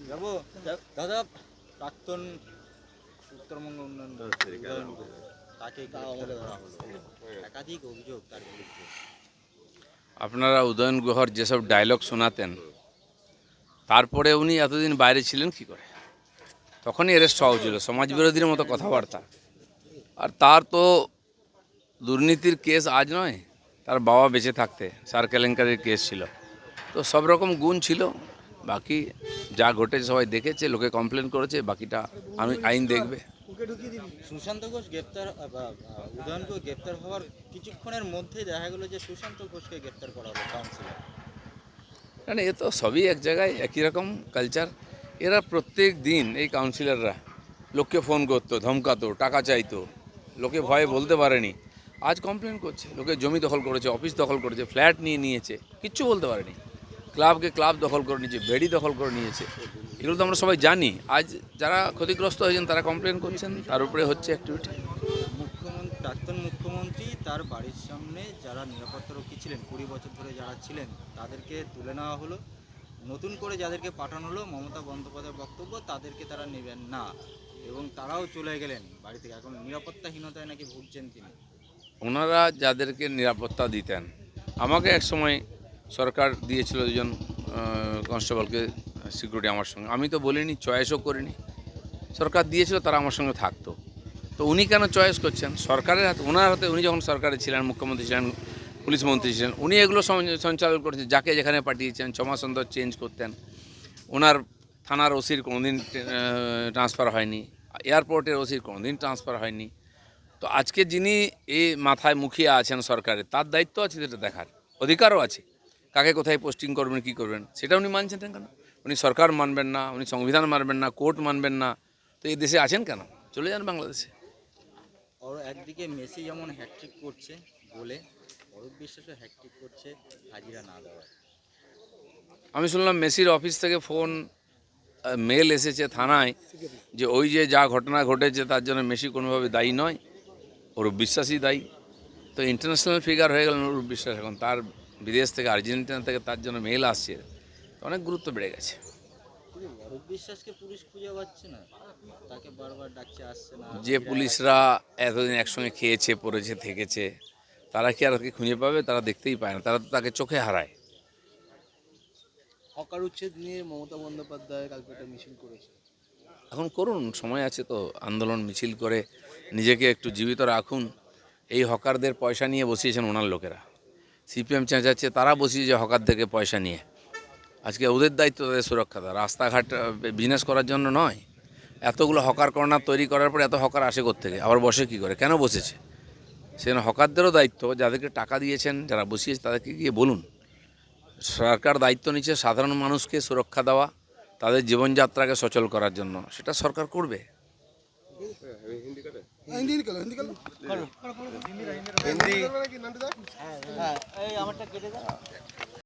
যাবো দাদা প্রাক্তন উত্তরবঙ্গ উন্নয়ন তাকে গ্রেফতার করা হলো, একাধিক অভিযোগ তার বিরুদ্ধে। আপনারা উদয়ন গুহর যেসব ডায়লগ শোনাতেন, তারপরে উনি এতদিন বাইরে ছিলেন কি করে? তখনই অ্যারেস্ট হওয়া ছিল, সমাজ বিরোধীর মতো কথাবার্তা। আর তার তো দুর্নীতির কেস আজ নয়, তার বাবা বেঁচে থাকতে সার কেলেঙ্কারির কেস ছিল। তো সব রকম গুণ ছিল। বাকি যা ঘটেছে সবাই দেখেছে, লোকে কমপ্লেন করেছে, বাকিটা আইন দেখবে। সুশান্ত ঘোষ গ্রেপ্তার উদয়ন ঘোষ গ্রেপ্তার হওয়ার কিছুক্ষণের মধ্যেই দেখা গেল যে সুশান্ত ঘোষকে গ্রেপ্তার করা হলো কাউন্সিলর। কারণ এ তো সবই এক জায়গায় একই রকম কালচার। এরা প্রত্যেক দিন এই কাউন্সিলররা লোককে ফোন করতো, ধমকাতো, টাকা চাইতো, লোকে ভয়ে বলতে পারেনি। আজ কমপ্লেন করছে, লোকে জমি দখল করেছে, অফিস দখল করেছে, ফ্ল্যাট নিয়ে নিয়েছে, কিচ্ছু বলতে পারেনি। ক্লাবকে ক্লাব দখল করে নিয়েছে, বেড়ি দখল করে নিয়েছে। এগুলো তো আমরা সবাই জানি। আজ যারা ক্ষতিগ্রস্ত হয়েছেন তারা কমপ্লেন করছেন, তার উপরে হচ্ছে অ্যাক্টিভিটি। প্রাক্তন মুখ্যমন্ত্রী তার বাড়ির সামনে যারা নিরাপত্তারক্ষী ছিলেন 20 বছর ধরে যারা ছিলেন তাদেরকে তুলে নেওয়া হলো। নতুন করে যাদেরকে পাঠানো হলো, মমতা বন্দ্যোপাধ্যায়ের বক্তব্য তাদেরকে তারা নেবেন না এবং তারাও চলে গেলেন বাড়ি থেকে। এখন নিরাপত্তাহীনতায় নাকি ভুগছেন তিনি। ওনারা যাদেরকে নিরাপত্তা দিতেন, আমাকে এক সময় সরকার দিয়েছিল দুজন কনস্টেবলকে সিকিউরিটি আমার সঙ্গে। আমি তো বলিনি, চয়েসও করিনি। সরকার দিয়েছিল, তারা আমার সঙ্গে থাকতো। তো উনি কেন চয়েস করছেন? সরকারের হাতে, ওনার হাতে। উনি যখন সরকারে ছিলেন, মুখ্যমন্ত্রী ছিলেন, পুলিশ মন্ত্রী ছিলেন, উনি এগুলো সঞ্চালন করেছেন। যাকে যেখানে পাঠিয়েছেন 6 মাস অন্তর চেঞ্জ করতেন। ওনার থানার ওসির কোনোদিন ট্রান্সফার হয়নি, এয়ারপোর্টের ওসির কোনোদিন ট্রান্সফার হয়নি। তো আজকে যিনি এই মাথায় মুখিয়ে আছেন সরকারে, তার দায়িত্ব আছে যেটা দেখার, অধিকারও আছে। কাকে কোথায় পোস্টিং করবেন, কী করবেন, সেটা উনি মানছেন না কেন? উনি সরকার মানবেন না, উনি সংবিধান মানবেন না, কোর্ট মানবেন না, তো এই দেশে আছেন কেন? চলে যান বাংলাদেশে। আর একদিকে মেসি যেমন হ্যাটট্রিক করছে বলে, অরূপ বিশ্বাসও হ্যাটট্রিক করছে হাজিরা না দেওয়ায়। আমি শুনলাম মেসির অফিস থেকে ফোন, মেল এসেছে থানায় যে ওই যে যা ঘটনা ঘটেছে তার জন্য মেসি কোনোভাবে দায়ী নয়, অরূপ বিশ্বাসই দায়ী। তো ইন্টারন্যাশনাল ফিগার হয়ে গেলেন অরূপ বিশ্বাস। এখন তার বিদেশ থেকে, আর্জেন্টিনা থেকে তার জন্য মেল আসছে, অনেক গুরুত্ব বেড়ে গেছে। অরূপ বিশ্বাসকে পুলিশ খুঁজে পাচ্ছে না, তাকে বারবার ডাকছে, আসছে না। যে পুলিশরা এতদিন একসঙ্গে খেয়েছে, পড়েছে, থেকেছে, তারা কি আর কি খুঁজে পাবে? তারা দেখতেই পায় না, তারা তো তাকে চোখে হারায়। হকার উচ্ছেদ নিয়ে মমতা বন্দ্যোপাধ্যায় কালকে একটা মিছিল করেছে। এখন করুন, সময় আছে তো, আন্দোলন মিছিল করে নিজেকে একটু জীবিত রাখুন। এই হকারদের পয়সা নিয়ে বসিয়েছেন ওনার লোকেরা। সিপিএম চেঁচাচ্ছে, তারা বসিয়েছে হকারদেরকে পয়সা নিয়ে। আজকে ওদের দায়িত্ব তাদের সুরক্ষা দেওয়া, রাস্তাঘাট বিজনেস করার জন্য নয়। এতগুলো হকার কর্নার তৈরি করার পর এত হকার আসে কোত্থেকে, আবার বসে কী করে, কেন বসেছে? সেখানে হকারদেরও দায়িত্ব, যাদেরকে টাকা দিয়েছেন, যারা বসিয়েছে তাদেরকে গিয়ে বলুন। সরকার দায়িত্ব নিচ্ছে সাধারণ মানুষকে সুরক্ষা দেওয়া, তাদের জীবনযাত্রাকে সচল করার জন্য, সেটা সরকার করবে। হিন্দি নিকলো হিন্দি কলো হিন্দি হ্যাঁ, এই আমারটা কেটে দাও।